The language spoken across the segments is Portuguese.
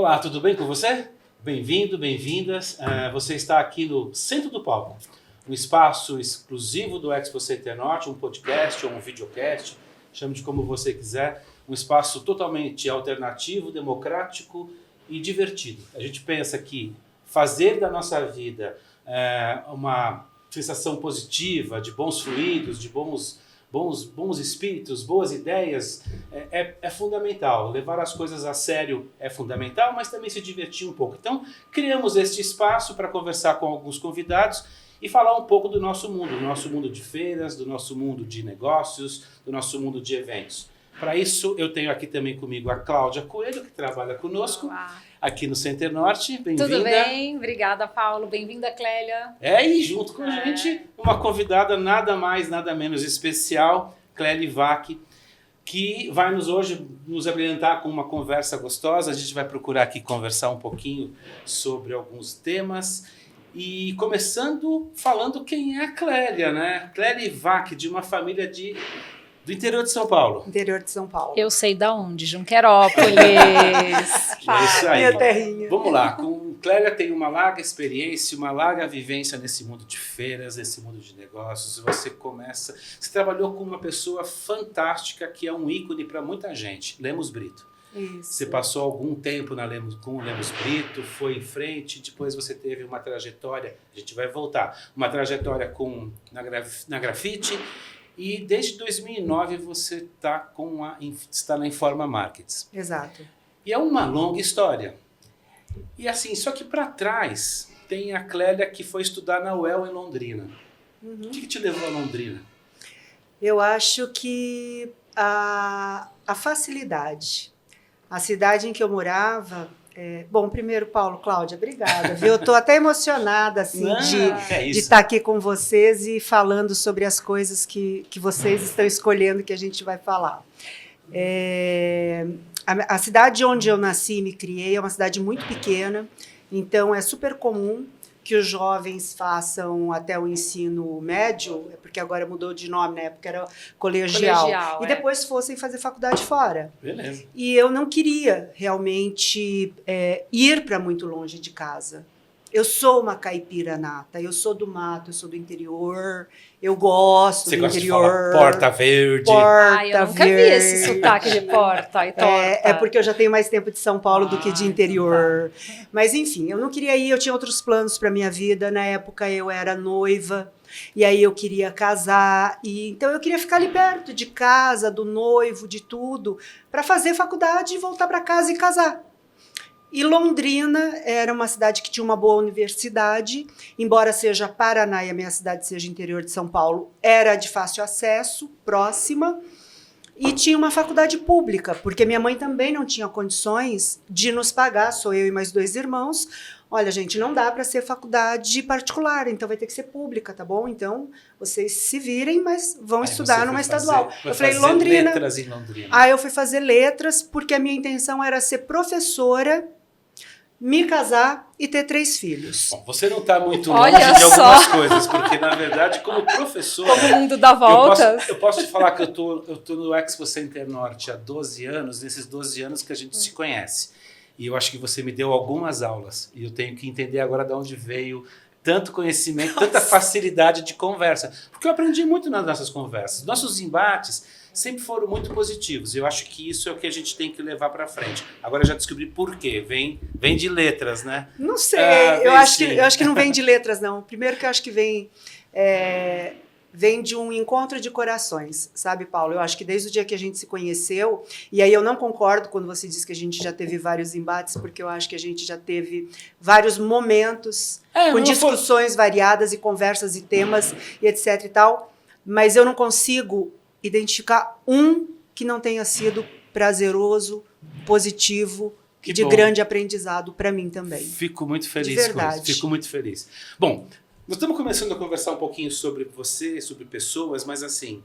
Olá, tudo bem com você? Bem-vindo, bem-vindas. Você está aqui no Centro do Palco, um espaço exclusivo do Expo Center Norte, um podcast ou um videocast, chame de como você quiser, um espaço totalmente alternativo, democrático e divertido. A gente pensa que fazer da nossa vida uma sensação positiva, de bons fluidos, de bons espíritos, boas ideias, é fundamental. Levar as coisas a sério é fundamental, mas também se divertir um pouco. Então, criamos este espaço para conversar com alguns convidados e falar um pouco do nosso mundo de feiras, do nosso mundo de negócios, do nosso mundo de eventos. Para isso, eu tenho aqui também comigo a Cláudia Coelho, que trabalha conosco. Olá. Aqui no Center Norte. Bem-vinda. Tudo bem? Obrigada, Paulo. Bem-vinda, Clélia. E junto com a gente, uma convidada nada mais, nada menos especial, Clélia Vac, que vai hoje nos abrilhantar com uma conversa gostosa. A gente vai procurar aqui conversar um pouquinho sobre alguns temas. E começando falando quem é a Clélia, né? Clélia Vac, de uma família do interior de São Paulo. Interior de São Paulo. Eu sei da onde, Junquerópolis. É isso aí. Minha terrinha. Vamos lá. Clélia tem uma larga experiência, uma larga vivência nesse mundo de feiras, nesse mundo de negócios. Você trabalhou com uma pessoa fantástica que é um ícone para muita gente, Lemos Brito. Isso. Você passou algum tempo com o Lemos Brito, foi em frente, depois você teve uma trajetória, a gente vai voltar, uma trajetória na grafite. E desde 2009 você está na Informa Markets. Exato. E é uma longa história. E assim, só que para trás tem a Clélia que foi estudar na UEL em Londrina. Uhum. O que te levou a Londrina? Eu acho que a facilidade. A cidade em que eu morava... Bom, primeiro, Paulo, Cláudia, obrigada. Viu? Eu estou até emocionada assim, de estar aqui com vocês e falando sobre as coisas que vocês estão escolhendo que a gente vai falar. A cidade onde eu nasci e me criei é uma cidade muito pequena, então é super comum que os jovens façam até o ensino médio, porque agora mudou de nome, na época era colegial e depois fossem fazer faculdade fora. Beleza. E eu não queria realmente ir para muito longe de casa. Eu sou uma caipira nata, eu sou do mato, eu sou do interior, eu gosto do interior. Você gosta de falar Porta Verde? Eu nunca vi esse sotaque de porta e torta. É porque eu já tenho mais tempo de São Paulo do que de interior. Então tá. Mas enfim, eu não queria ir, eu tinha outros planos para minha vida. Na época eu era noiva, e aí eu queria casar. Então eu queria ficar ali perto de casa, do noivo, de tudo, para fazer faculdade e voltar para casa e casar. E Londrina era uma cidade que tinha uma boa universidade, embora seja Paraná e a minha cidade seja interior de São Paulo, era de fácil acesso, próxima, e tinha uma faculdade pública, porque minha mãe também não tinha condições de nos pagar, sou eu e mais 2 irmãos. Olha, gente, não dá para ser faculdade particular, então vai ter que ser pública, tá bom? Então, vocês se virem, mas vão estudar numa estadual. Eu falei, Londrina. Letras em Londrina. Aí eu fui fazer letras, porque a minha intenção era ser professora, me casar e ter 3 filhos. Bom, você não está muito longe de algumas coisas, porque, na verdade, como professora... Todo mundo dá voltas. Eu posso te falar que eu tô no Expo Center Norte há 12 anos, nesses 12 anos que a gente se conhece. E eu acho que você me deu algumas aulas, e eu tenho que entender agora de onde veio tanto conhecimento, tanta facilidade de conversa. Porque eu aprendi muito nas nossas conversas. Nossos embates sempre foram muito positivos. Eu acho que isso é o que a gente tem que levar para frente. Agora eu já descobri por quê. Vem de letras, né? Não sei. Eu acho que não vem de letras, não. Primeiro que eu acho que vem de um encontro de corações, sabe, Paulo? Eu acho que desde o dia que a gente se conheceu, e aí eu não concordo quando você diz que a gente já teve vários embates, porque eu acho que a gente já teve vários momentos com discussões variadas e conversas e temas e etc e tal, mas eu não consigo identificar um que não tenha sido prazeroso, positivo e de grande aprendizado para mim também. Fico muito feliz com isso. Fico muito feliz. Bom, nós estamos começando a conversar um pouquinho sobre você, sobre pessoas, mas assim,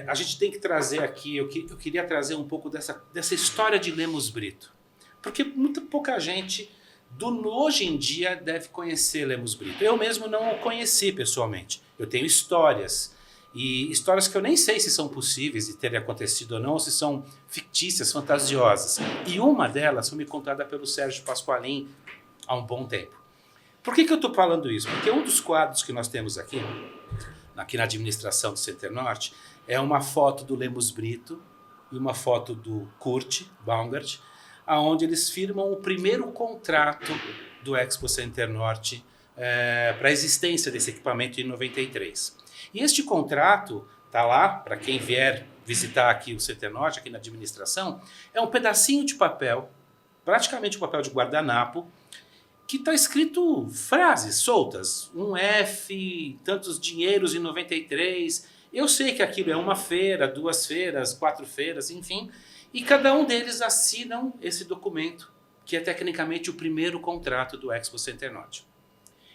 a gente tem que trazer aqui, eu queria trazer um pouco dessa história de Lemos Brito. Porque muito pouca gente hoje em dia deve conhecer Lemos Brito. Eu mesmo não o conheci pessoalmente. Eu tenho histórias. E histórias que eu nem sei se são possíveis de terem acontecido ou não, ou se são fictícias, fantasiosas. E uma delas foi me contada pelo Sérgio Pasqualin há um bom tempo. Por que eu estou falando isso? Porque um dos quadros que nós temos aqui na administração do Center Norte, é uma foto do Lemos Brito e uma foto do Kurt Baumgart, onde eles firmam o primeiro contrato do Expo Center Norte para a existência desse equipamento em 93. E este contrato está lá, para quem vier visitar aqui o Center Norte, aqui na administração, é um pedacinho de papel, praticamente um papel de guardanapo, que está escrito frases soltas, um F, tantos dinheiros em 93. Eu sei que aquilo é uma feira, 2 feiras, 4 feiras, enfim, e cada um deles assinam esse documento, que é tecnicamente o primeiro contrato do Expo Center Norte.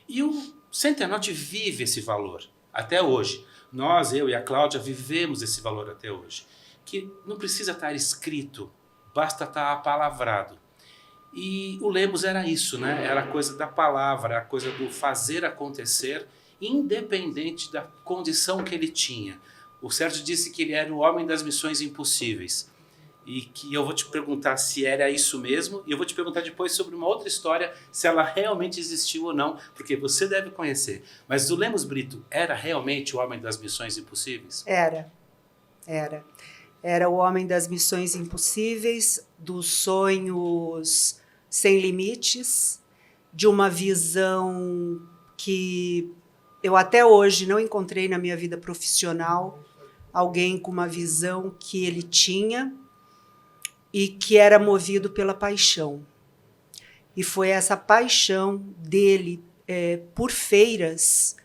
E o Center Norte vive esse valor até hoje. Nós, eu e a Cláudia, vivemos esse valor até hoje, que não precisa estar escrito, basta estar apalavrado. E o Lemos era isso, né? Era a coisa da palavra, a coisa do fazer acontecer, independente da condição que ele tinha. O Sérgio disse que ele era o homem das missões impossíveis. E que eu vou te perguntar se era isso mesmo, e eu vou te perguntar depois sobre uma outra história, se ela realmente existiu ou não, porque você deve conhecer. Mas o Lemos Brito era realmente o homem das missões impossíveis? Era. Era o homem das missões impossíveis, dos sonhos sem limites, de uma visão que eu até hoje não encontrei na minha vida profissional, alguém com uma visão que ele tinha e que era movido pela paixão. E foi essa paixão dele por feiras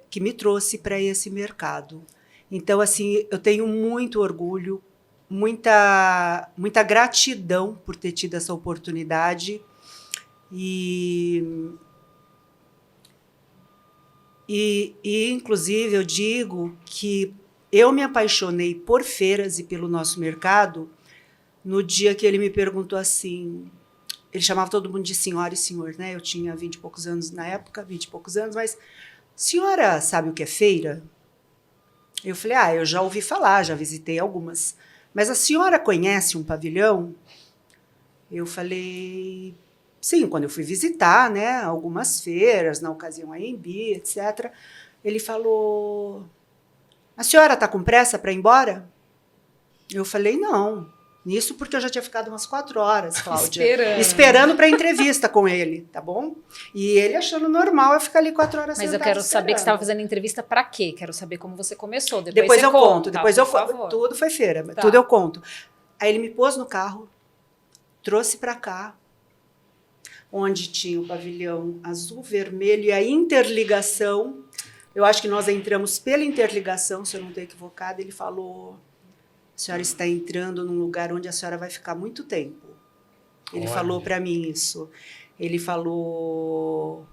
que me trouxe para esse mercado. Então, assim, eu tenho muito orgulho, muita gratidão por ter tido essa oportunidade. E inclusive, eu digo que eu me apaixonei por feiras e pelo nosso mercado no dia que ele me perguntou assim, ele chamava todo mundo de senhora e senhor, né? Eu tinha 20 e poucos anos na época, 20 e poucos anos, mas senhora sabe o que é feira? Eu falei, eu já ouvi falar, já visitei algumas. Mas a senhora conhece um pavilhão? Eu falei, sim, quando eu fui visitar, né, algumas feiras, na ocasião a AMB, etc. Ele falou, a senhora está com pressa para ir embora? Eu falei, não. Isso porque eu já tinha ficado umas 4 horas, Cláudia, esperando para a entrevista com ele, tá bom? E ele achando normal eu ficar ali 4 horas Mas sentada eu quero esperando. saber que você estava fazendo entrevista para quê? Quero saber como você começou. Depois você eu conto, tá, depois eu por conto. favor. Tudo foi feira, Tá. tudo eu conto. Aí ele me pôs no carro, trouxe para cá, onde tinha o pavilhão azul, vermelho e a interligação. Eu acho que nós entramos pela interligação, se eu não estou equivocada. Ele falou, a senhora está entrando num lugar onde a senhora vai ficar muito tempo. Ele falou para mim isso. Ele falou,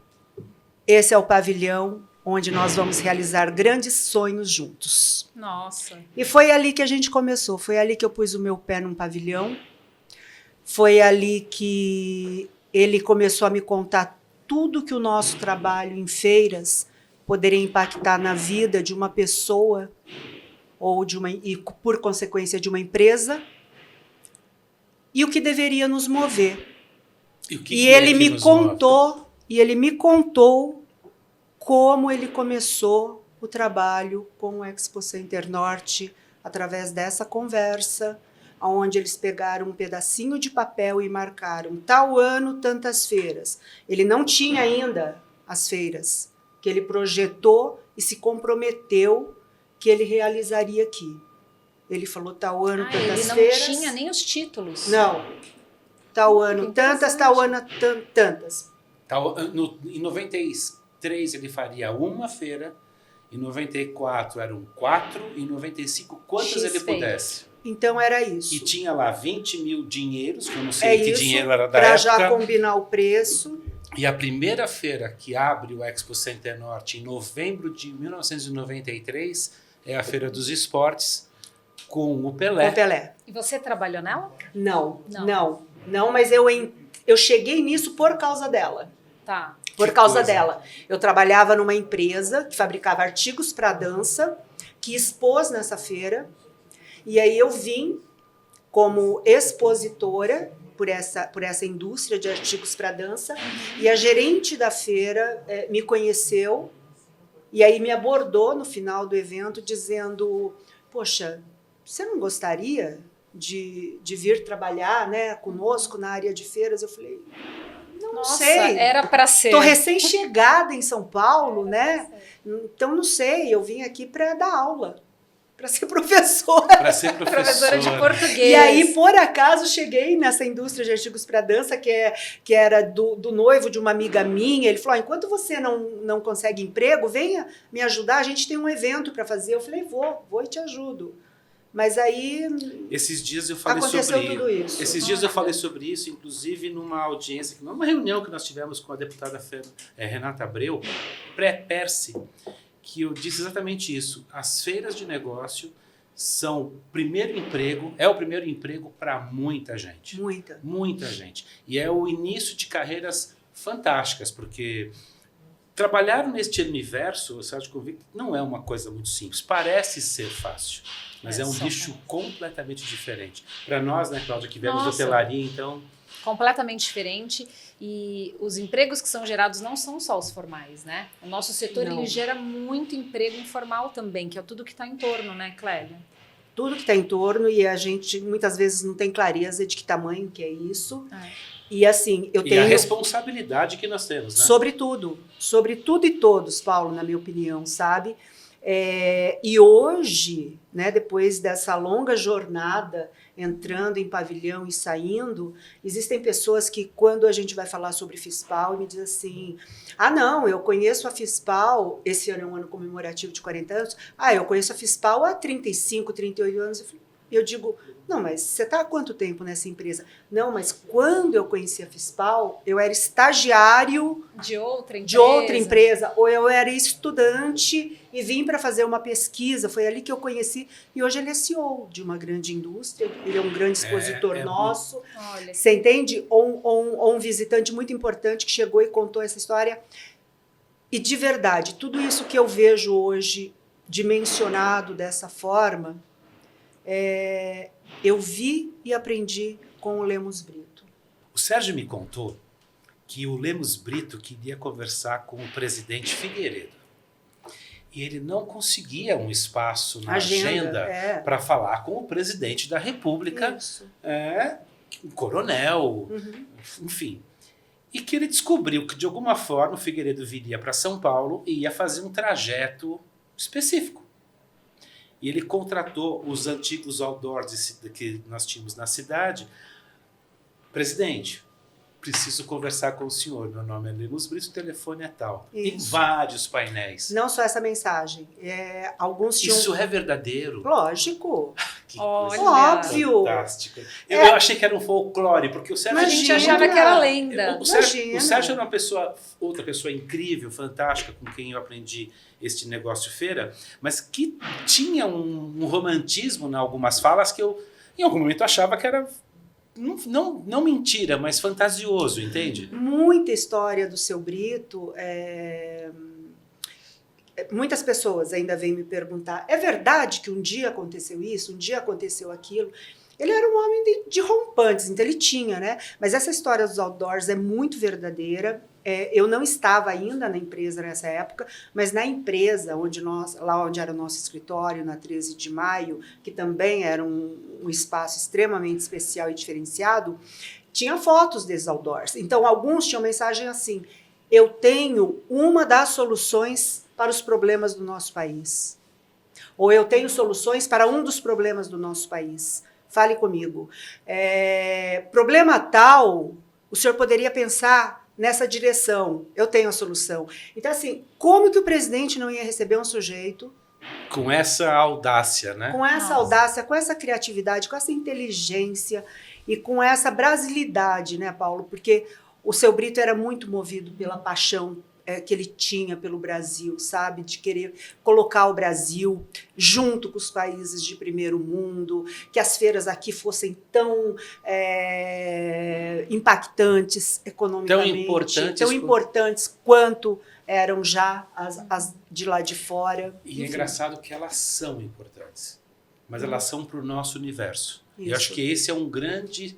esse é o pavilhão onde nós vamos realizar grandes sonhos juntos. Nossa. E foi ali que a gente começou, foi ali que eu pus o meu pé num pavilhão, foi ali que ele começou a me contar tudo que o nosso trabalho em feiras poderia impactar na vida de uma pessoa ou e por consequência de uma empresa, e o que deveria nos mover. E ele me contou como ele começou o trabalho com o Expo Center Norte através dessa conversa, onde eles pegaram um pedacinho de papel e marcaram tal ano, tantas feiras. Ele não tinha ainda as feiras que ele projetou e se comprometeu que ele realizaria aqui. Ele falou tal ano, tantas feiras. Ele não tinha nem os títulos. Não. Tal ano, tantas, tal ano, tantas. Em 93 ele faria uma feira, em 94 eram 4, em 95 quantas ele pudesse. Então era isso. E tinha lá 20 mil dinheiros, que eu não sei que dinheiro era da época. Para já combinar o preço. E a primeira feira que abre o Expo Center Norte em novembro de 1993 é a Feira dos Esportes com o Pelé. Com o Pelé. E você trabalhou nela? Não, mas eu cheguei nisso por causa dela. Tá. Por causa dela. Eu trabalhava numa empresa que fabricava artigos para dança, que expôs nessa feira. E aí eu vim como expositora por essa indústria de artigos para dança, e a gerente da feira me conheceu e aí me abordou no final do evento dizendo, poxa, você não gostaria de vir trabalhar, né, conosco na área de feiras? Eu falei, não sei. Era para ser. Estou recém-chegada em São Paulo, né? Então não sei, eu vim aqui para dar aula. Para ser professora. Para ser Professora de português. E aí, por acaso, cheguei nessa indústria de artigos para dança, que era do noivo de uma amiga minha. Ele falou, enquanto você não consegue emprego, venha me ajudar, a gente tem um evento para fazer. Eu falei, vou e te ajudo. Mas aí esses dias eu falei aconteceu sobre tudo isso. Esses dias eu falei sobre isso, inclusive numa audiência, numa reunião que nós tivemos com a deputada Renata Abreu, pré-Perse, que eu disse exatamente isso. As feiras de negócio são o primeiro emprego para muita gente. Muita gente. E é o início de carreiras fantásticas, porque trabalhar neste universo, o Sérgio Convicto, não é uma coisa muito simples. Parece ser fácil, mas é um bicho completamente diferente. Para nós, né, Cláudia, que viemos da hotelaria, então... Completamente diferente, e os empregos que são gerados não são só os formais, né? O nosso setor ele gera muito emprego informal também, que é tudo que está em torno, né, Clélia? Tudo que está em torno, e a gente muitas vezes não tem clareza de que tamanho que é isso. E assim, eu tenho... E a responsabilidade que nós temos, né? Sobre tudo e todos, Paulo, na minha opinião, sabe? E hoje, né, depois dessa longa jornada, entrando em pavilhão e saindo, existem pessoas que, quando a gente vai falar sobre FISPAL, me dizem assim, não, eu conheço a FISPAL, esse ano é um ano comemorativo de 40 anos, eu conheço a FISPAL há 35, 38 anos. Eu digo, não, mas você está há quanto tempo nessa empresa? Não, mas quando eu conheci a FISPAL, eu era estagiário de outra empresa, ou eu era estudante e vim para fazer uma pesquisa, foi ali que eu conheci, e hoje ele é CEO de uma grande indústria, ele é um grande expositor nosso, você entende? Ou um visitante muito importante que chegou e contou essa história, e de verdade, tudo isso que eu vejo hoje dimensionado dessa forma, eu vi e aprendi com o Lemos Brito. O Sérgio me contou que o Lemos Brito queria conversar com o presidente Figueiredo. E ele não conseguia um espaço na agenda para falar com o presidente da República, o coronel, enfim. E que ele descobriu que, de alguma forma, o Figueiredo viria para São Paulo e ia fazer um trajeto específico. E ele contratou os antigos outdoors que nós tínhamos na cidade. Presidente, preciso conversar com o senhor. Meu nome é Lemos Brito, o telefone é tal. Tem vários painéis. Não só essa mensagem. Alguns tinham... Isso é verdadeiro? Lógico. Que coisa óbvio. Fantástica. Eu achei que era um folclore, porque o Sérgio... A gente achava que era lenda. O Sérgio era outra pessoa incrível, fantástica, com quem eu aprendi este negócio feira, mas que tinha um romantismo em algumas falas que eu, em algum momento, achava que era... Não mentira, mas fantasioso, entende? Muita história do seu Brito. Muitas pessoas ainda vêm me perguntar, é verdade que um dia aconteceu isso, um dia aconteceu aquilo? Ele era um homem de rompantes, então ele tinha, né? Mas essa história dos outdoors é muito verdadeira. Eu não estava ainda na empresa nessa época, mas na empresa, lá onde era o nosso escritório, na 13 de maio, que também era um espaço extremamente especial e diferenciado, tinha fotos desses outdoors. Então, alguns tinham mensagem assim, eu tenho uma das soluções para os problemas do nosso país. Ou eu tenho soluções para um dos problemas do nosso país. Fale comigo. Problema tal, o senhor poderia pensar nessa direção, eu tenho a solução. Então, assim, como que o presidente não ia receber um sujeito... Com essa audácia, né? Com essa audácia, com essa criatividade, com essa inteligência e com essa brasilidade, né, Paulo? Porque o seu Brito era muito movido pela paixão que ele tinha pelo Brasil, sabe? De querer colocar o Brasil junto com os países de primeiro mundo, que as feiras aqui fossem tão impactantes economicamente, tão importantes quanto eram já as de lá de fora. E é engraçado que elas são importantes, mas elas são para o nosso universo. E eu acho que esse é um grande,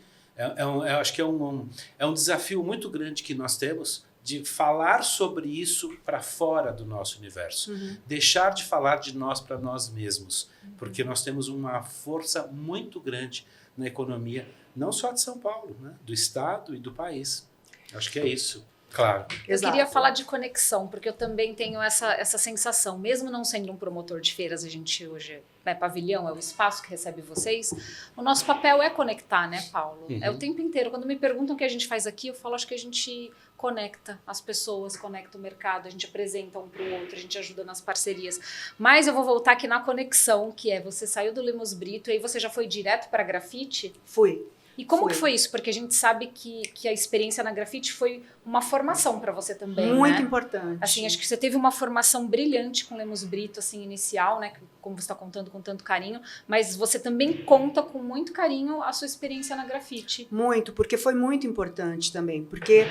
eu acho que é um desafio muito grande que nós temos de falar sobre isso para fora do nosso universo. Deixar de falar de nós para nós mesmos, porque nós temos uma força muito grande na economia, não só de São Paulo, né? Do estado e do país. Acho que é isso. Claro. Eu queria falar de conexão, porque eu também tenho essa sensação, mesmo não sendo um promotor de feiras, a gente hoje é pavilhão, é o espaço que recebe vocês, o nosso papel é conectar, né, Paulo? É o tempo inteiro. Quando me perguntam o que a gente faz aqui, eu falo, acho que a gente conecta as pessoas, conecta o mercado, a gente apresenta um para o outro, a gente ajuda nas parcerias. Mas eu vou voltar aqui na conexão, que é, você saiu do Lemos Brito e aí você já foi direto para grafite? Fui. E como que foi isso? Porque a gente sabe que a experiência na grafite foi uma formação para você também, muito né? importante. Assim, acho que você teve uma formação brilhante com Lemos Brito, assim, inicial, né? Como você está contando com tanto carinho. Mas você também conta com muito carinho a sua experiência na grafite. Muito, porque foi muito importante também. Porque,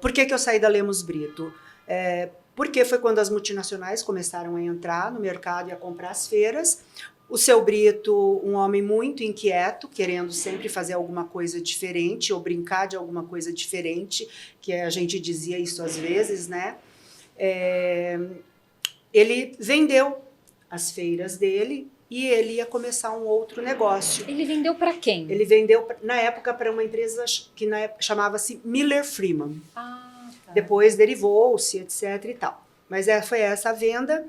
por que eu saí da Lemos Brito? Porque foi quando as multinacionais começaram a entrar no mercado e a comprar as feiras. O seu Brito, um homem muito inquieto, querendo sempre fazer alguma coisa diferente ou brincar de alguma coisa diferente, que a gente dizia isso às vezes, né? Ele vendeu as feiras dele e ele ia começar um outro negócio. Ele vendeu para quem? Ele vendeu, na época, para uma empresa que na época chamava-se Miller Freeman. Ah, tá. Depois derivou-se, etc. e tal. Mas foi essa a venda.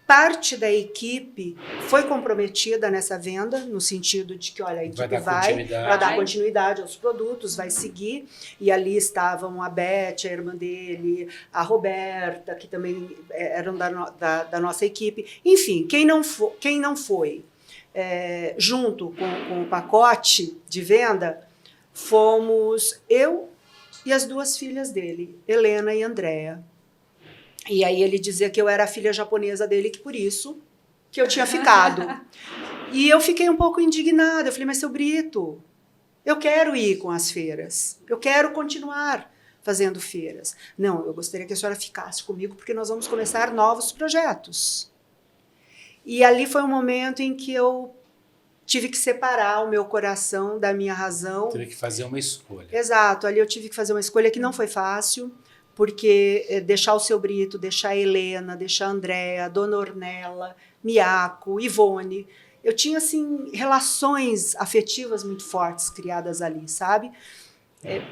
Parte da equipe foi comprometida nessa venda, no sentido de que, olha, a equipe vai dar continuidade aos produtos, vai seguir. E ali estavam a Beth, a irmã dele, a Roberta, que também eram da nossa equipe. Enfim, quem não foi junto com o pacote de venda, fomos eu e as duas filhas dele, Helena e Andréa. E aí ele dizia que eu era a filha japonesa dele, que por isso que eu tinha ficado. E eu fiquei um pouco indignada. Eu falei, mas seu Brito, eu quero ir com as feiras. Eu quero continuar fazendo feiras. Não, eu gostaria que a senhora ficasse comigo, porque nós vamos começar novos projetos. E ali foi um momento em que eu tive que separar o meu coração da minha razão. Teve que fazer uma escolha. Exato, ali eu tive que fazer uma escolha que não foi fácil, porque deixar o seu Brito, deixar a Helena, deixar a Andréa, a Dona Ornella, Miaco, Ivone, eu tinha, assim, relações afetivas muito fortes criadas ali, sabe?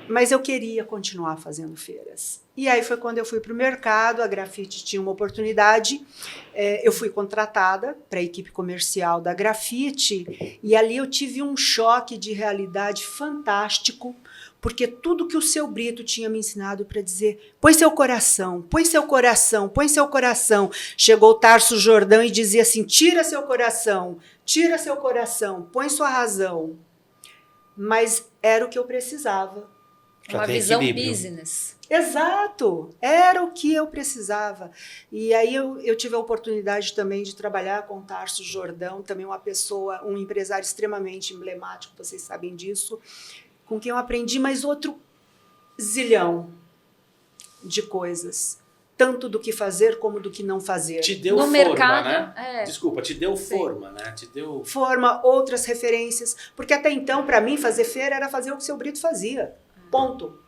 Mas eu queria continuar fazendo feiras. E aí foi quando eu fui para o mercado, a Grafite tinha uma oportunidade, eu fui contratada para a equipe comercial da Grafite, e ali eu tive um choque de realidade fantástico, porque tudo que o seu Brito tinha me ensinado para dizer, põe seu coração, põe seu coração, põe seu coração. Chegou o Tarso Jordão e dizia assim, tira seu coração, põe sua razão. Mas era o que eu precisava. Uma visão business. Exato, era o que eu precisava. E aí eu tive a oportunidade também de trabalhar com o Tarso Jordão, também uma pessoa, um empresário extremamente emblemático, vocês sabem disso, com quem eu aprendi mais outro zilhão de coisas. Tanto do que fazer como do que não fazer. Te deu no forma, mercado, né? Desculpa, te deu forma, né? Te deu forma, outras referências. Porque até então, para mim, fazer feira era fazer o que o seu Brito fazia. Ponto.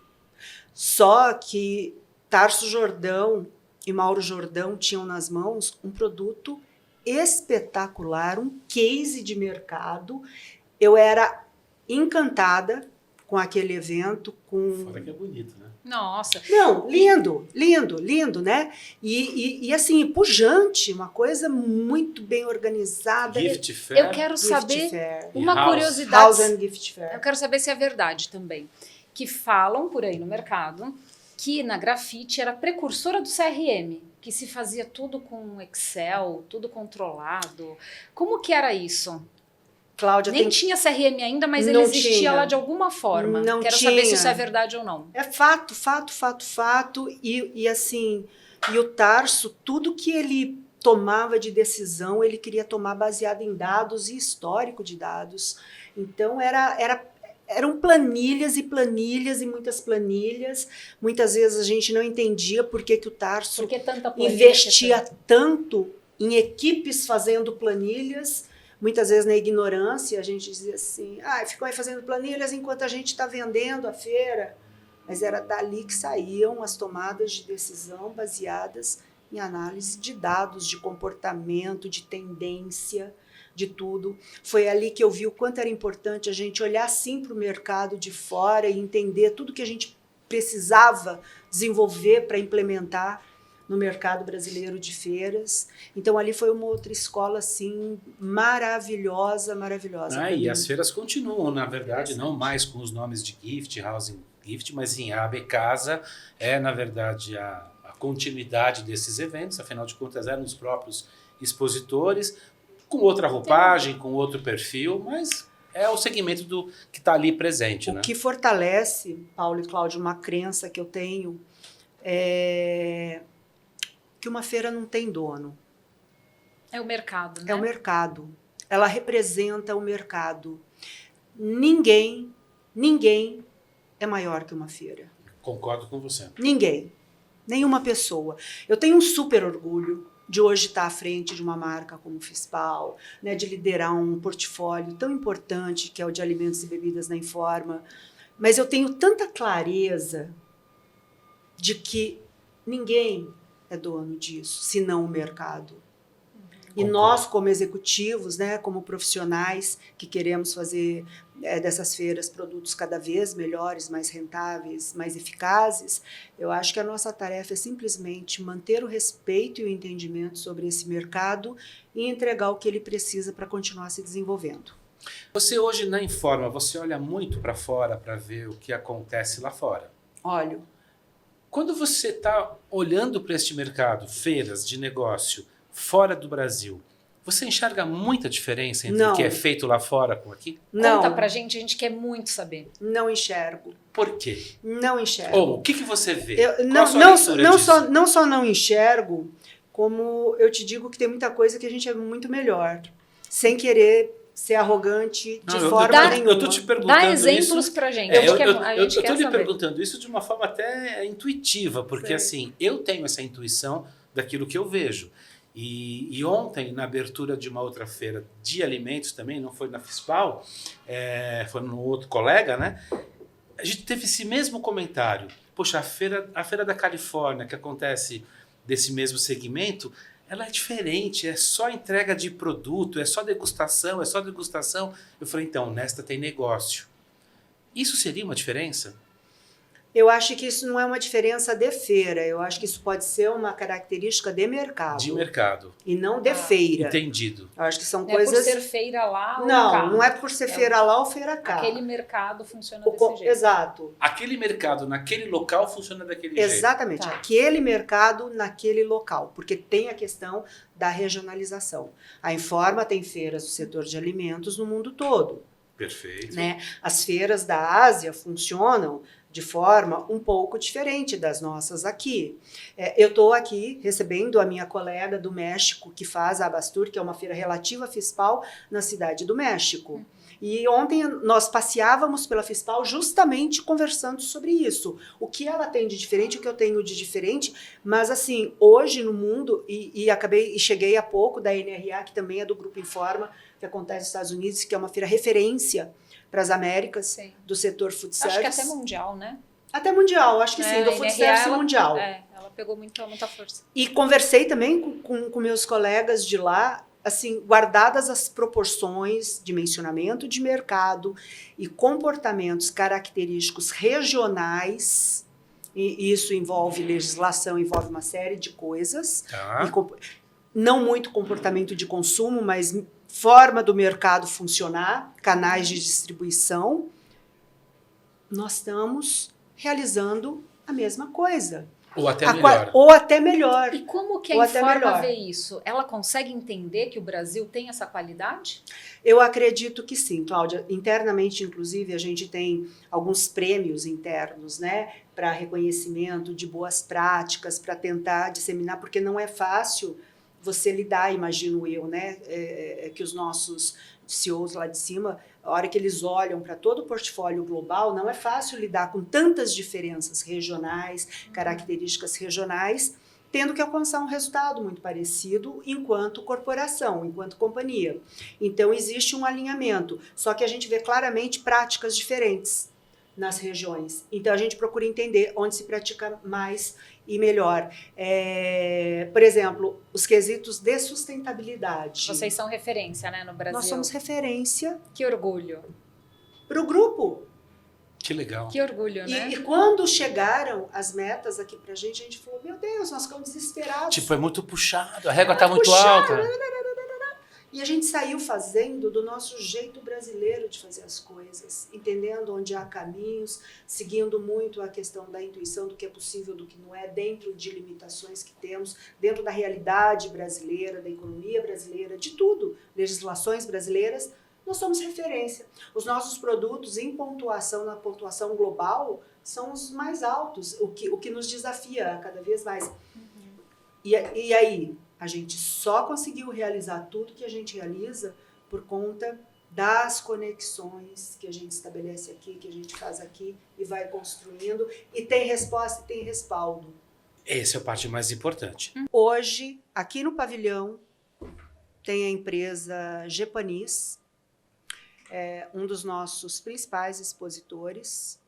Só que Tarso Jordão e Mauro Jordão tinham nas mãos um produto espetacular, um case de mercado. Eu era encantada com aquele evento. Fora que é bonito, né? Nossa. Não, lindo, lindo, lindo, né? E assim, pujante, uma coisa muito bem organizada. Gift Fair. Eu quero saber uma curiosidade. House and Gift Fair. Eu quero saber se é verdade também. Que falam por aí no mercado que na grafite era precursora do CRM, que se fazia tudo com Excel, tudo controlado. Como que era isso? Cláudia, nem tinha CRM ainda, mas ele existia lá de alguma forma. Não Quero tinha. saber se isso é verdade ou não. É fato. E assim, e o Tarso, tudo que ele tomava de decisão, ele queria tomar baseado em dados e histórico de dados. Então, era eram planilhas e planilhas e muitas planilhas. Muitas vezes a gente não entendia por que o Tarso Por que tanta planilha? investia tanto em equipes fazendo planilhas. Muitas vezes na ignorância a gente dizia assim, ficou aí fazendo planilhas enquanto a gente está vendendo a feira. Mas era dali que saíam as tomadas de decisão baseadas em análise de dados, de comportamento, de tendência, de tudo. Foi ali que eu vi o quanto era importante a gente olhar sim para o mercado de fora e entender tudo que a gente precisava desenvolver para implementar no mercado brasileiro de feiras. Então ali foi uma outra escola assim maravilhosa. E as feiras continuam, na verdade, não mais com os nomes de Gift, Housing Gift, mas sim, a AB Casa é, na verdade, a continuidade desses eventos, afinal de contas eram os próprios expositores, com outra roupagem, com outro perfil, mas é o segmento que está ali presente. O que fortalece, Paulo e Cláudio, uma crença que eu tenho é que uma feira não tem dono. É o mercado, né? É o mercado. Ela representa o mercado. Ninguém é maior que uma feira. Concordo com você. Ninguém. Nenhuma pessoa. Eu tenho um super orgulho de hoje estar à frente de uma marca como Fispal, né, de liderar um portfólio tão importante que é o de alimentos e bebidas na Informa. Mas eu tenho tanta clareza de que ninguém é dono disso, senão o mercado. E nós, como executivos, né, como profissionais que queremos fazer dessas feiras produtos cada vez melhores, mais rentáveis, mais eficazes, eu acho que a nossa tarefa é simplesmente manter o respeito e o entendimento sobre esse mercado e entregar o que ele precisa para continuar se desenvolvendo. Você hoje na Informa, você olha muito para fora para ver o que acontece lá fora? Olho. Quando você está olhando para este mercado, feiras de negócio, fora do Brasil, você enxerga muita diferença entre o que é feito lá fora com aqui? Não. Conta pra gente, a gente quer muito saber. Não enxergo. Por quê? Não enxergo. Ou o que você vê? Não só não enxergo, como eu te digo que tem muita coisa que a gente é muito melhor. Sem querer ser arrogante de forma nenhuma. Eu estou te perguntando Dá exemplos pra gente. Eu estou lhe perguntando isso de uma forma até intuitiva, porque assim, eu tenho essa intuição daquilo que eu vejo. E ontem, na abertura de uma outra feira de alimentos também, não foi na Fispal, foi no outro colega, né? A gente teve esse mesmo comentário. Poxa, a feira da Califórnia, que acontece desse mesmo segmento, ela é diferente, é só entrega de produto, é só degustação. Eu falei, então, nesta tem negócio. Isso seria uma diferença? Eu acho que isso não é uma diferença de feira, eu acho que isso pode ser uma característica de mercado. De mercado. E não de feira. Entendido. Eu acho que são não coisas... é por ser feira lá ou cá. Não é por ser feira lá ou feira cá. Aquele mercado funciona desse jeito. Exato. Aquele mercado naquele local funciona daquele jeito. Exatamente. Tá. Aquele mercado naquele local. Porque tem a questão da regionalização. A Informa tem feiras do setor de alimentos no mundo todo. Perfeito. Né? As feiras da Ásia funcionam de forma um pouco diferente das nossas aqui. Eu estou aqui recebendo a minha colega do México, que faz a Abastur, que é uma feira relativa à Fispal, na cidade do México. E ontem nós passeávamos pela Fispal justamente conversando sobre isso. O que ela tem de diferente, o que eu tenho de diferente, mas assim, hoje no mundo, e cheguei há pouco da NRA, que também é do Grupo Informa, que acontece nos Estados Unidos, que é uma feira referência para as Américas, sim, do setor food service. Acho que até mundial, né? Até mundial, acho que sim, do food service mundial. Ela pegou muita força. E conversei também com meus colegas de lá, assim, guardadas as proporções, dimensionamento de mercado e comportamentos característicos regionais, e isso envolve legislação, envolve uma série de coisas, não muito comportamento de consumo, mas forma do mercado funcionar, canais de distribuição, nós estamos realizando a mesma coisa. Ou até melhor. Ou até melhor. E como que a Informa vê isso? Ela consegue entender que o Brasil tem essa qualidade? Eu acredito que sim, Cláudia. Internamente, inclusive, a gente tem alguns prêmios internos, né, para reconhecimento de boas práticas, para tentar disseminar, porque não é fácil você lidar, imagino eu, né, que os nossos CEOs lá de cima a hora que eles olham para todo o portfólio global, não é fácil lidar com tantas diferenças regionais, características regionais, tendo que alcançar um resultado muito parecido enquanto corporação, enquanto companhia. Então, existe um alinhamento, só que a gente vê claramente práticas diferentes nas regiões. Então, a gente procura entender onde se pratica mais e melhor. Por exemplo, os quesitos de sustentabilidade. Vocês são referência, né, no Brasil. Nós somos referência Que orgulho. para o grupo. Que legal. Que orgulho, né? E quando chegaram as metas aqui pra gente, a gente falou, meu Deus, nós ficamos desesperados. Tipo, é muito puxado, a régua tá muito alta. E a gente saiu fazendo do nosso jeito brasileiro de fazer as coisas, entendendo onde há caminhos, seguindo muito a questão da intuição do que é possível, do que não é, dentro de limitações que temos, dentro da realidade brasileira, da economia brasileira, de tudo, legislações brasileiras. Nós somos referência. Os nossos produtos em pontuação, na pontuação global, são os mais altos, o que nos desafia cada vez mais. E aí, a gente só conseguiu realizar tudo que a gente realiza por conta das conexões que a gente estabelece aqui, que a gente faz aqui e vai construindo. E tem resposta e tem respaldo. Essa é a parte mais importante. Hoje, aqui no pavilhão, tem a empresa Gepanis, um dos nossos principais expositores,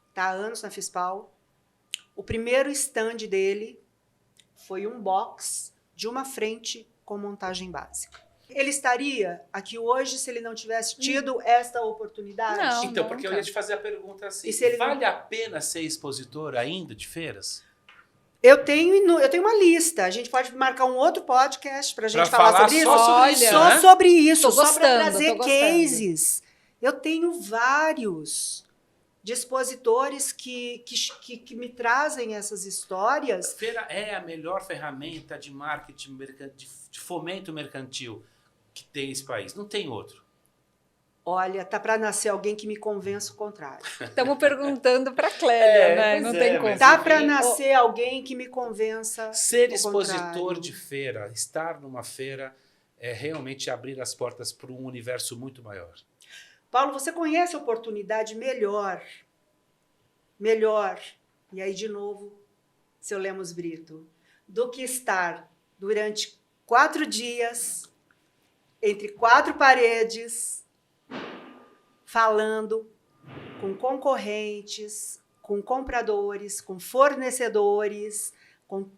está há anos na FISPAL. O primeiro stand dele foi um box de uma frente com montagem básica. Ele estaria aqui hoje se ele não tivesse tido esta oportunidade? Não. Então, porque eu nunca. ia te fazer a pergunta assim, E se ele vale a pena ser expositor ainda de feiras? Eu tenho uma lista. A gente pode marcar um outro podcast para a gente Pra falar falar sobre isso. só sobre isso, Só né? sobre isso, Tô só para gostando, trazer tô gostando. cases. Eu tenho vários de expositores que me trazem essas histórias. Feira é a melhor ferramenta de marketing, de fomento mercantil que tem esse país. Não tem outro. Olha, tá para nascer alguém que me convença o contrário. Estamos perguntando para Clélia, né? pois Não é, tem mas como. Tá para enfim, nascer alguém que me convença Ser o expositor contrário. de feira, estar numa feira, é realmente abrir as portas para um universo muito maior. Paulo, você conhece a oportunidade melhor, e aí de novo, seu Lemos Brito, do que estar durante 4 dias, entre 4 paredes, falando com concorrentes, com compradores, com fornecedores, com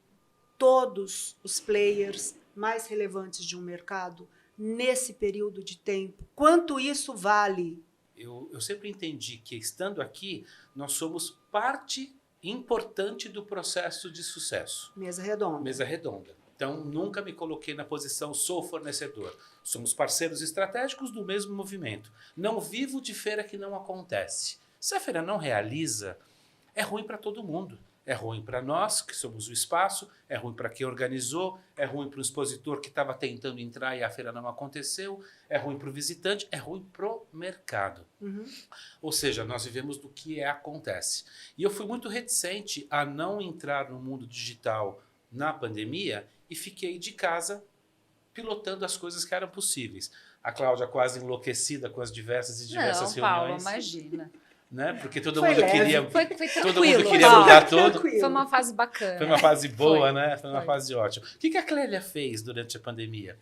todos os players mais relevantes de um mercado nesse período de tempo. Quanto isso vale? Eu sempre entendi que, estando aqui, nós somos parte importante do processo de sucesso. Mesa redonda. Mesa redonda. Então, nunca me coloquei na posição sou fornecedor. Somos parceiros estratégicos do mesmo movimento. Não vivo de feira que não acontece. Se a feira não realiza, é ruim para todo mundo. É ruim para nós, que somos o espaço, é ruim para quem organizou, é ruim para o expositor que estava tentando entrar e a feira não aconteceu, é ruim para o visitante, é ruim para o mercado. Ou seja, nós vivemos do que acontece. E eu fui muito reticente a não entrar no mundo digital na pandemia e fiquei de casa pilotando as coisas que eram possíveis. A Cláudia quase enlouquecida com as diversas Não, reuniões. Paulo, imagina. Né? Porque todo Foi mundo leve. queria... Foi Todo tranquilo. mundo queria Paulo. mudar tudo. Tranquilo. Foi uma fase bacana. Foi uma fase boa, Foi. né? Foi uma Foi. fase ótima. O que a Clélia fez durante a pandemia?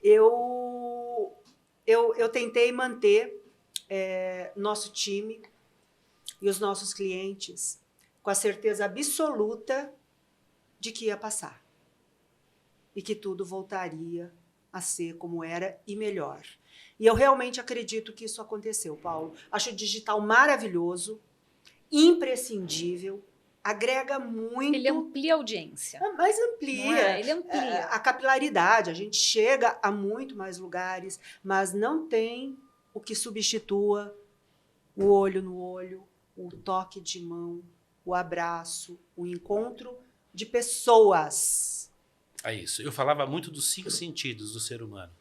Eu tentei manter nosso time e os nossos clientes com a certeza absoluta de que ia passar e que tudo voltaria a ser como era e melhor. E eu realmente acredito que isso aconteceu, Paulo. Acho o digital maravilhoso, imprescindível, agrega muito. Ele amplia a audiência. Mas Não amplia. é? Ele amplia. A capilaridade, a gente chega a muito mais lugares, mas não tem o que substitua o olho no olho, o toque de mão, o abraço, o encontro de pessoas. É isso. Eu falava muito dos 5 sentidos do ser humano.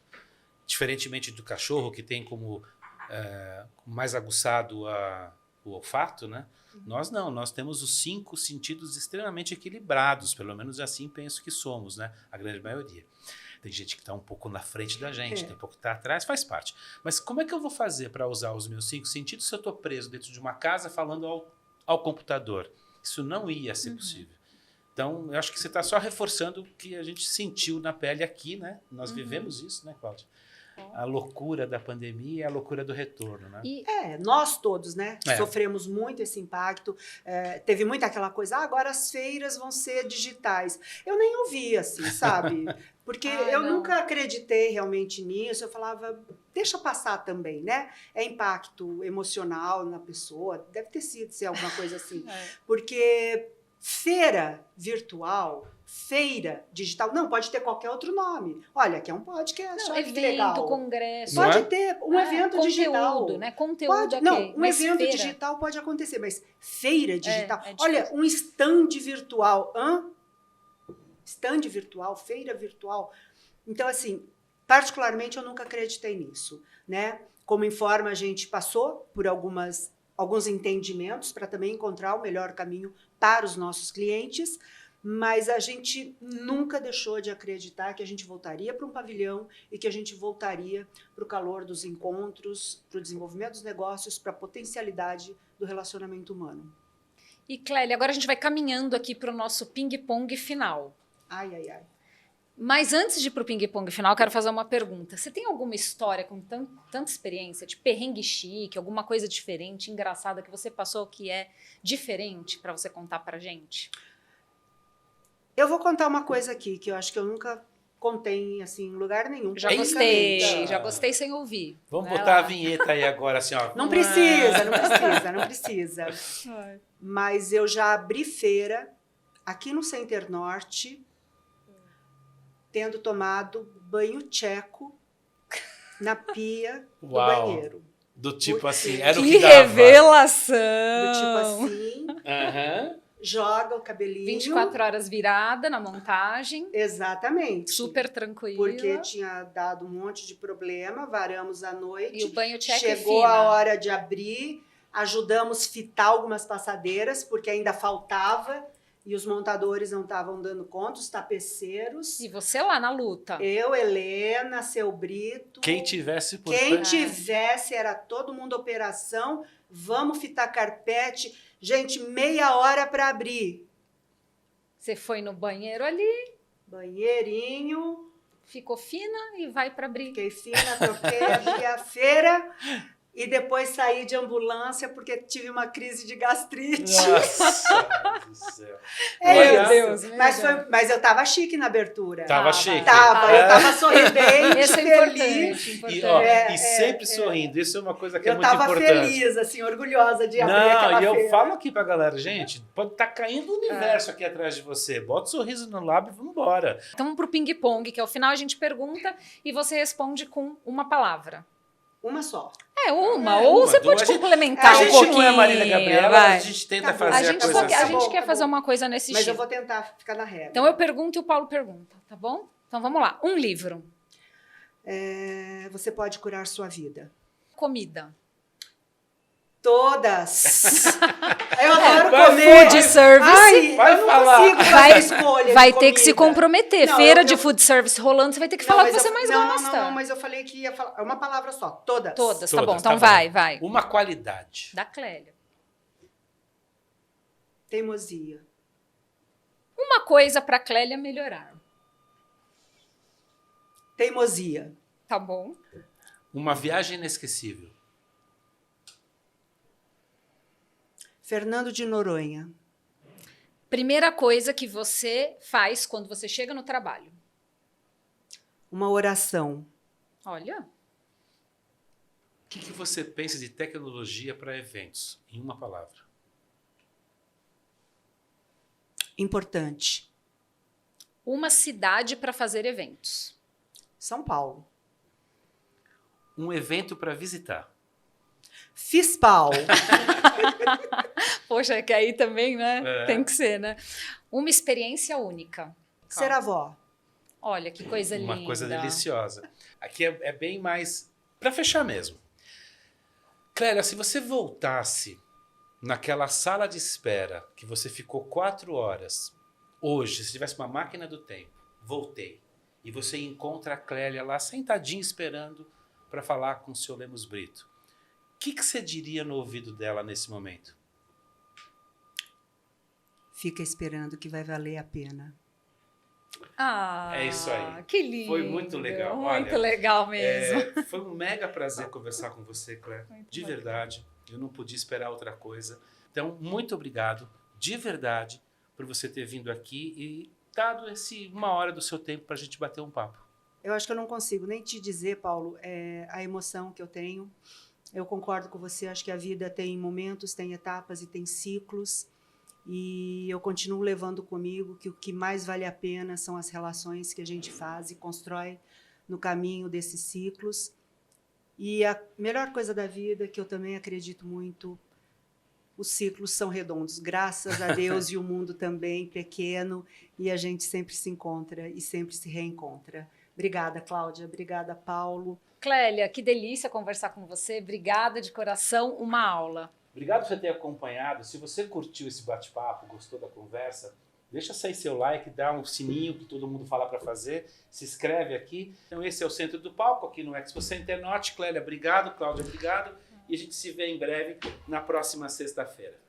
Diferentemente do cachorro, que tem como mais aguçado o olfato, né? Nós não, nós temos os 5 sentidos extremamente equilibrados, pelo menos assim penso que somos, né? A grande maioria. Tem gente que está um pouco na frente da gente, tem um pouco que está atrás, faz parte. Mas como é que eu vou fazer para usar os meus 5 sentidos se eu estou preso dentro de uma casa falando ao computador? Isso não ia ser possível. Então, eu acho que você está só reforçando o que a gente sentiu na pele aqui, né? Nós vivemos isso, né, Cláudia? A loucura da pandemia e a loucura do retorno, né? Nós todos, né? É. Sofremos muito esse impacto. Teve muita aquela coisa, agora as feiras vão ser digitais. Eu nem ouvi, assim, sabe? Porque eu nunca acreditei realmente nisso. Eu falava, deixa passar também, né? É impacto emocional na pessoa. Deve ter sido ser alguma coisa assim. Porque feira virtual, feira digital, não, pode ter qualquer outro nome. Olha, aqui é um podcast, olha que legal. Evento, congresso. Pode ter um evento digital. Conteúdo, né? Conteúdo Pode, não, um mas evento feira. digital pode acontecer, mas feira digital. É Olha, um stand virtual. Stand virtual, feira virtual. Então, assim, particularmente eu nunca acreditei nisso, né? Como Informa, a gente passou por alguns entendimentos para também encontrar o melhor caminho para os nossos clientes, mas a gente nunca deixou de acreditar que a gente voltaria para um pavilhão e que a gente voltaria para o calor dos encontros, para o desenvolvimento dos negócios, para a potencialidade do relacionamento humano. E, Clélia, agora a gente vai caminhando aqui para o nosso ping-pong final. Ai, ai, ai. Mas antes de ir para o ping-pong final, eu quero fazer uma pergunta. Você tem alguma história com tanta experiência, de perrengue chique, alguma coisa diferente, engraçada que você passou que é diferente para você contar para gente? Eu vou contar uma coisa aqui que eu acho que eu nunca contei assim, em lugar nenhum. Já gostei sem ouvir. Vamos botar a vinheta aí agora, assim, ó. Não precisa. Mas eu já abri feira aqui no Center Norte, tendo tomado banho tcheco na pia do banheiro. Do tipo Porque assim, era o Que que dava. revelação! Do tipo assim, Aham. joga o cabelinho. 24 horas virada na montagem, Exatamente. super tranquila. Porque tinha dado um monte de problema, varamos à noite. E o banho tcheco Chegou fina. a hora de abrir, ajudamos a fitar algumas passadeiras, porque ainda faltava, e os montadores não estavam dando conta, os tapeceiros. E você lá na luta. Eu, Helena, Seu Brito. Quem tivesse por Quem perto. tivesse, era todo mundo operação, vamos fitar carpete. Gente, meia hora para abrir. Você foi no banheiro ali, Banheirinho, ficou fina e vai para abrir. fiquei fina, troquei, abri a feira e depois saí de ambulância porque tive uma crise de gastrite. Nossa do céu. É Olha, isso. Mas eu tava chique na abertura. Tava chique. Eu tava sorridente, Esse é feliz. importante. E, ó, É, e sempre sorrindo. Isso é uma coisa que é Eu muito tava importante. feliz, assim, orgulhosa de abrir aquela Não, e eu feira. falo aqui pra galera, gente, pode estar caindo o universo aqui atrás de você. Bota um sorriso no lábio e vamos embora. Então vamos pro ping-pong, que ao final a gente pergunta e você responde com uma palavra. Uma só. Ou você duas. pode complementar A um gente pouquinho. não é Marília Gabriela, vai. a gente tenta Acabou. fazer A gente, coisa a assim. gente quer Acabou. fazer uma coisa nesse Mas eu estilo. vou tentar ficar na regra. Então eu pergunto e o Paulo pergunta, tá bom? Então vamos lá. Um livro. Você pode curar sua vida. Comida. Todas. Eu adoro vai, comer. Food service. Ai, Vai eu não falar. consigo fazer escolha Vai de ter que se comida. comprometer. Não, Feira eu- de eu- food service rolando, você vai ter que Não, falar o que mas você eu- mais não, gosta. Não, mas eu falei que ia falar. É uma palavra só. Todas. Todas, tá Todas, bom. Então tá bom. vai. Uma qualidade. Da Clélia. Teimosia. Uma coisa pra Clélia melhorar. Teimosia. Tá bom? Uma viagem inesquecível. Fernando de Noronha. Primeira coisa que você faz quando você chega no trabalho. Uma oração. Olha, O que você pensa de tecnologia para eventos? Em uma palavra. Importante. uma cidade para fazer eventos. São Paulo. Um evento para visitar. FISPAL. Poxa, é que aí também, né? É. Tem que ser, né? Uma experiência única. Ser avó. Olha, que coisa linda. Uma coisa deliciosa. Aqui é bem mais... Para fechar mesmo. Clélia, se você voltasse naquela sala de espera que você ficou 4 horas, hoje, se tivesse uma máquina do tempo, voltei, e você encontra a Clélia lá sentadinha esperando para falar com o senhor Lemos Brito, o que você diria no ouvido dela nesse momento? Fica esperando que vai valer a pena. Ah, É isso aí. Que lindo. Foi muito legal. Muito Olha, legal mesmo. Foi um mega prazer conversar com você, Clélia. Muito De bacana. verdade, eu não podia esperar outra coisa. Então, muito obrigado, de verdade, por você ter vindo aqui e dado esse 1 hora do seu tempo para a gente bater um papo. Eu acho que eu não consigo nem te dizer, Paulo, a emoção que eu tenho. Eu concordo com você, acho que a vida tem momentos, tem etapas e tem ciclos. E eu continuo levando comigo que o que mais vale a pena são as relações que a gente faz e constrói no caminho desses ciclos. E a melhor coisa da vida, que eu também acredito muito, os ciclos são redondos, graças a Deus, e o mundo também pequeno, e a gente sempre se encontra e sempre se reencontra. Obrigada, Cláudia. Obrigada, Paulo. Clélia, que delícia conversar com você. Obrigada de coração, uma aula. Obrigado por você ter acompanhado. Se você curtiu esse bate-papo, gostou da conversa, deixa sair seu like, dá um sininho que todo mundo fala para fazer, se inscreve aqui. Então esse é o Centro do Palco, aqui no Expo Center Norte. Clélia, obrigado. Cláudia, obrigado. E a gente se vê em breve na próxima sexta-feira.